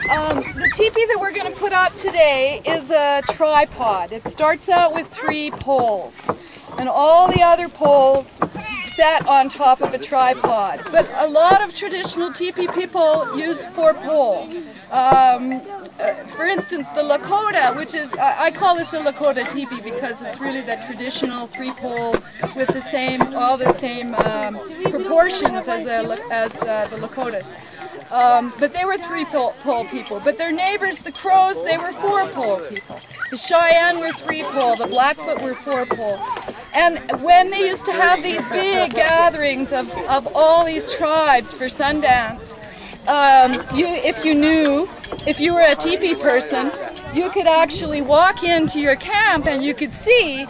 The teepee that we're going to put up today is a tripod. It starts out with 3 poles, and all the other poles set on top of a tripod. But a lot of traditional teepee people use 4-pole. For instance, the Lakota, which is, I call this a Lakota teepee because it's really that traditional 3-pole with the same, all the same proportions as the Lakotas. But they were 3-pole people. But their neighbors, the Crows, they were 4-pole people. The Cheyenne were 3-pole, the Blackfoot were 4-pole. And when they used to have these big gatherings of all these tribes for Sundance, if you were a teepee person, you could actually walk into your camp and you could see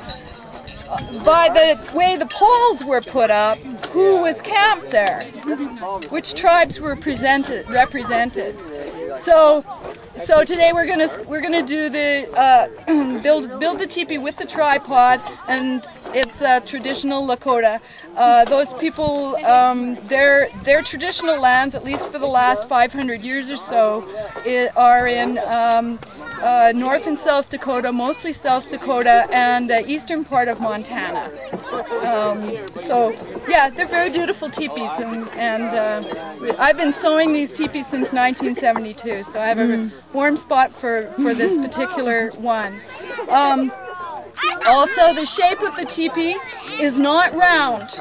by the way the poles were put up who was camped there, which tribes were represented. So today we're gonna do the build the teepee with the tripod, and it's traditional Lakota. Those people, their traditional lands, at least for the last 500 years or so, are in North and South Dakota, mostly South Dakota, and the eastern part of Montana. So yeah, they're very beautiful teepees, and I've been sewing these teepees since 1972, so I have a warm spot for this particular one. Also, the shape of the teepee is not round.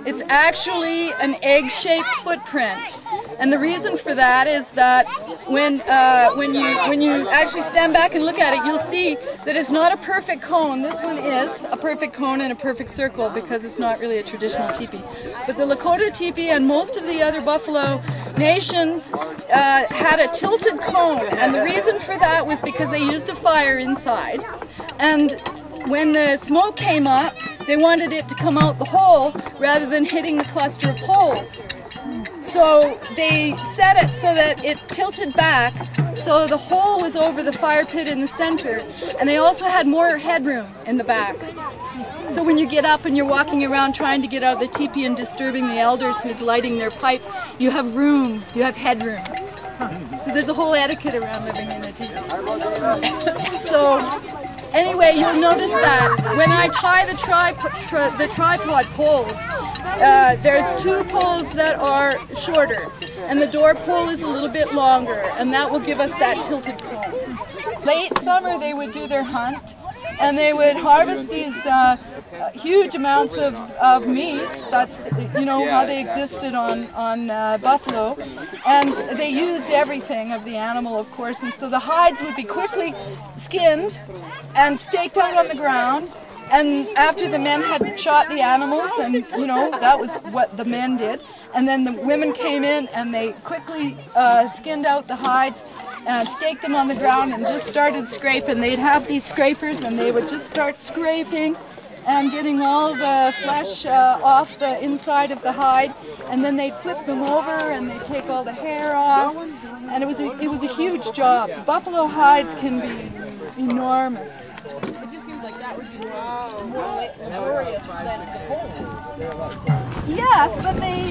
It's actually an egg-shaped footprint, and the reason for that is that when you actually stand back and look at it, you'll see that it's not a perfect cone. This one is a perfect cone and a perfect circle because it's not really a traditional teepee. But the Lakota teepee and most of the other buffalo nations had a tilted cone, and the reason for that was because they used a fire inside, and when the smoke came up, they wanted it to come out the hole rather than hitting the cluster of poles. So they set it so that it tilted back, so the hole was over the fire pit in the center, and they also had more headroom in the back. So when you get up and you're walking around trying to get out of the teepee and disturbing the elders who's lighting their pipe, you have room, you have headroom. So there's a whole etiquette around living in a teepee. So anyway, you'll notice that when I tie the tripod poles, there's 2 poles that are shorter, and the door pole is a little bit longer, and that will give us that tilted cone. Late summer, they would do their hunt, and they would harvest these huge amounts of meat. That's, you know, how they existed on buffalo, and they used everything of the animal, of course, and so the hides would be quickly skinned and staked out on the ground, and after the men had shot the animals, and you know, that was what the men did, and then the women came in and they quickly skinned out the hides and staked them on the ground and just started scraping. They'd have these scrapers and they would just start scraping and getting all the flesh off the inside of the hide, and then they'd flip them over and they'd take all the hair off, and it was a huge job. Buffalo hides can be enormous. It just seems like that would be more laborious than the whole. Yes, but they,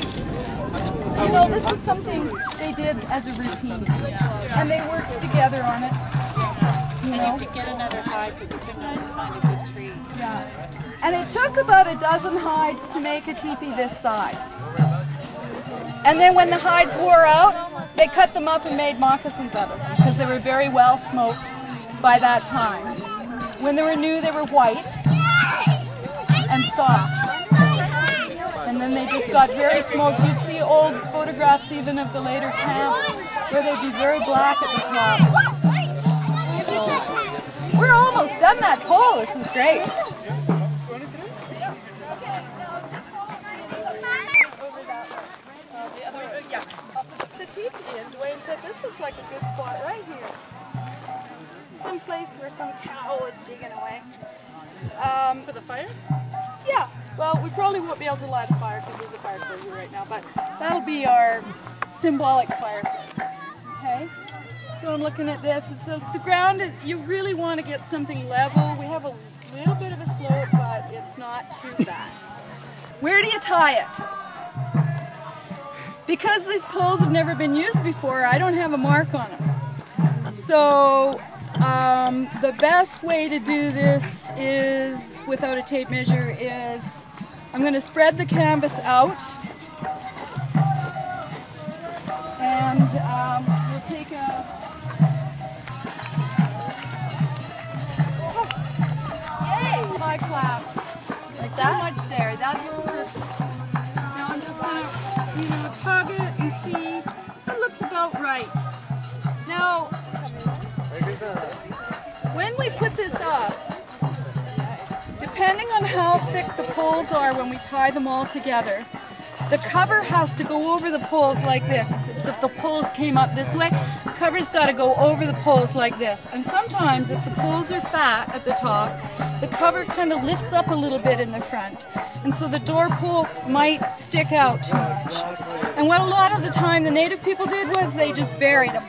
you know, this is something they did as a routine, and they worked together on it. You know? And you could get another hide, but you couldn't always find a good tree. Yeah. And it took about a dozen hides to make a teepee this size. And then when the hides wore out, they cut them up and made moccasins out of them because they were very well smoked by that time. When they were new, they were white and soft. And then they just got very smoked. You'd see old photographs even of the later camps where they'd be very black at the top. So, we're almost done that pole. This is great. The teepee, and Dwayne said this looks like a good spot right here. Some place where some cow is digging away. For the fire? Yeah. Well, we probably won't be able to light a fire because there's a fire here right now, but that'll be our symbolic fireplace. Okay? So I'm looking at this. It's the ground is, you really want to get something level. We have a little bit of a slope, but it's not too bad. Where do you tie it? because these poles have never been used before, I don't have a mark on them. So the best way to do this is, without a tape measure, is I'm going to spread the canvas out, and we'll take a high clap. Like that? Much there. That's perfect. Now I'm just going to, tug it and see. It looks about right. Now, when we put this up, depending on how thick the poles are when we tie them all together, the cover has to go over the poles like this. If the poles came up this way, the cover's got to go over the poles like this. And sometimes if the poles are fat at the top, the cover kind of lifts up a little bit in the front. And so the door pole might stick out too much. And what a lot of the time the native people did was they just buried them.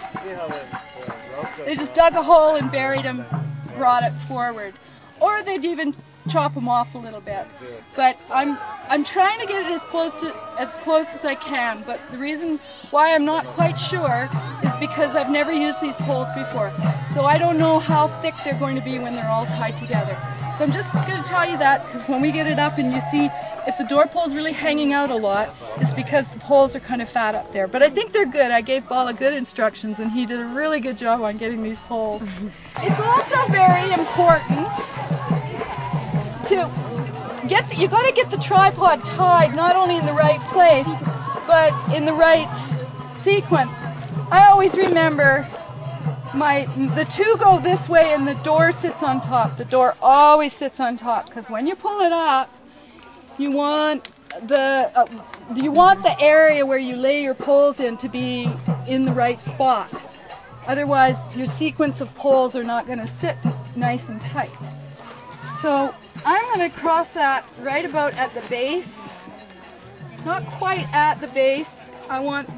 They just dug a hole and buried them, brought it forward. Or they'd even chop them off a little bit. But I'm trying to get it as close as I can. But the reason why I'm not quite sure is because I've never used these poles before. So I don't know how thick they're going to be when they're all tied together. So I'm just going to tell you that, because when we get it up and you see if the door pole's really hanging out a lot, it's because the poles are kind of fat up there. But I think they're good. I gave Bala good instructions and he did a really good job on getting these poles. It's also very important to you got to get the tripod tied not only in the right place, but in the right sequence. I always remember the two go this way and the door sits on top. The door always sits on top, because when you pull it up, you want the area where you lay your poles in to be in the right spot. Otherwise, your sequence of poles are not going to sit nice and tight. So I'm going to cross that right about at the base. Not quite at the base. I want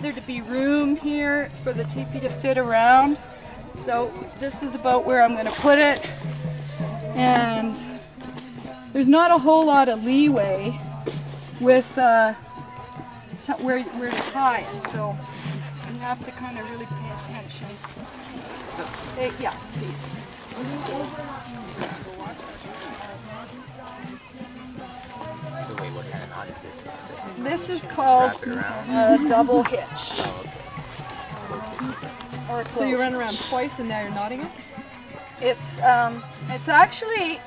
there to be room here for the teepee to fit around. So this is about where I'm going to put it. And there's not a whole lot of leeway with where to tie it. So you have to kind of really pay attention. Yes, please. What kind of knot is this? This is called a double hitch. Or So you run around twice and now you're knotting it? It's actually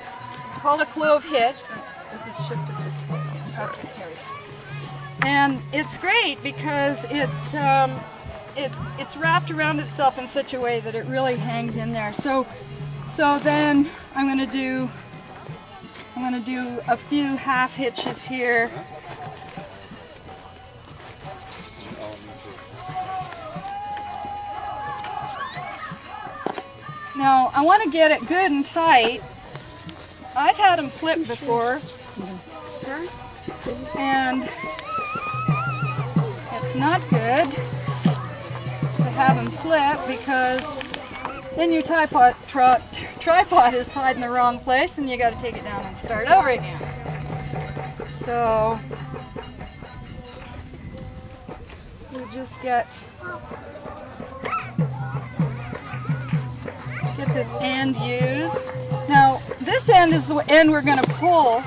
called a clove hitch. This is shifted just a bit. Okay, here we go. And it's great because it's wrapped around itself in such a way that it really hangs in there. So then I'm going to do a few half hitches here. Now I want to get it good and tight. I've had them slip before, and it's not good to have them slip, because then your tripod is tied in the wrong place and you got to take it down and start over again. So we just get this end used. Now this end is the end we're going to pull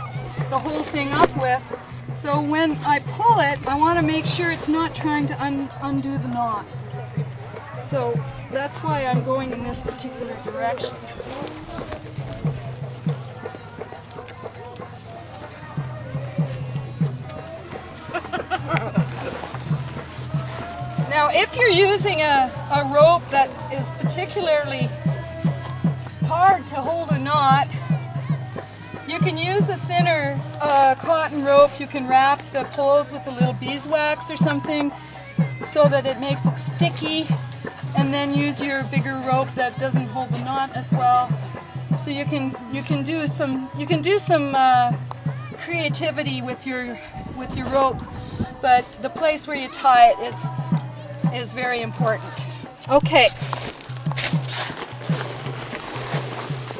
the whole thing up with. So when I pull it, I want to make sure it's not trying to undo the knot. So that's why I'm going in this particular direction. Now if you're using a rope that is particularly hard to hold a knot, you can use a thinner cotton rope. You can wrap the poles with a little beeswax or something so that it makes it sticky, and then use your bigger rope that doesn't hold the knot as well. So you can do some creativity with your rope, but the place where you tie it is very important. Okay.